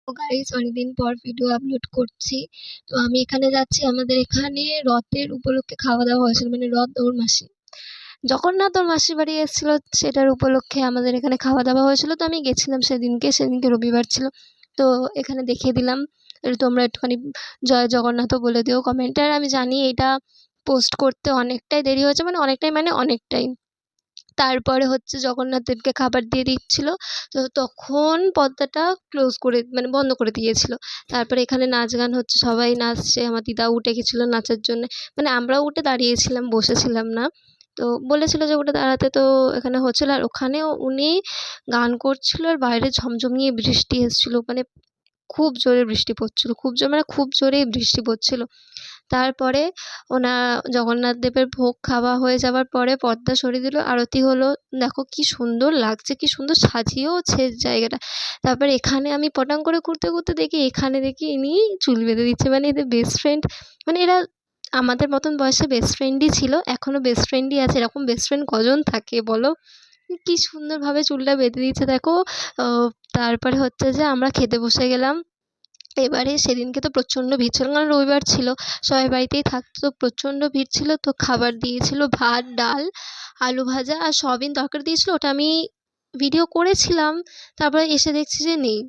ও guys, অনেকদিন পর video upload করছি। তো আমি এখানে যাচ্ছি, আমাদের এখানে রথের উপলক্ষে খাওয়া দাওয়া হয়েছিল, মানে রথ ওর মাসি জগন্নাথ ওর মাসির বাড়ি এসেছিল, সেটার উপলক্ষে আমাদের এখানে খাওয়া দাওয়া হয়েছিল। তো আমি গেছিলাম সেদিনকে রবিবার ছিল। তো এখানে দেখিয়ে দিলাম, তোমরা একটুখানি জয় জগন্নাথও বলে দিও কমেন্টে। আর আমি জানি এটা পোস্ট করতে অনেকটাই দেরি হয়েছে, মানে অনেকটাই। তারপরে হচ্ছে জগন্নাথ দেবকে খাবার দিয়ে দিচ্ছিল। তো তখন পর্দাটা ক্লোজ করে, মানে বন্ধ করে দিয়েছিল। তারপরে এখানে নাচ গান হচ্ছে, সবাই নাচছে, আমার দিদাও উঠে গেছিলো নাচার জন্যে, মানে আমরাও উঠে দাঁড়িয়েছিলাম, বসেছিলাম না। তো বলেছিল যে উঠে দাঁড়াতে, তো এখানে হচ্ছিলো। আর ওখানেও উনি গান করছিল, আর বাইরে ঝমঝমিয়ে বৃষ্টি এসেছিলো, মানে খুব জোরে বৃষ্টি পড়ছিল, খুব জোরে, মানে খুব জোরেই বৃষ্টি পড়ছিল। তারপরে জগন্নাথ দেবের ভোগ খাওয়া হয়ে যাওয়ার পরে পর্দা সরিয়ে দিল, আরতি হলো। দেখো কি সুন্দর লাগছে, কি সুন্দর সাজিয়েওছে জায়গাটা। তারপরে এখানে আমি পটাং করে ঘুরতে দেখি ইনি চুল বেঁধে দিচ্ছে, মানে এদের বেস্ট ফ্রেন্ড। মানে এরা আমাদের মতন বয়সে বেস্ট ফ্রেন্ডই ছিল, এখনও বেস্ট ফ্রেন্ডই আছে। এরকম বেস্ট ফ্রেন্ড কজন থাকে বলো? কি সুন্দরভাবে চুলটা বেঁধে দিচ্ছে দেখো। তারপরে হচ্ছে যে আমরা খেতে বসে গেলাম। এবারে সেদিনকে তো প্রচণ্ড ভিড় ছিল, কারণ রবিবার ছিল, সবাই বাড়িতেই থাকতো, তো প্রচণ্ড ভিড় ছিল। তো খাবার দিয়েছিল ভাত, ডাল, আলু ভাজা আর সয়াবিন তরকারি দিয়েছিল, ওটা আমি ভিডিও করেছিলাম। তারপরে এসে দেখছি যে নেই।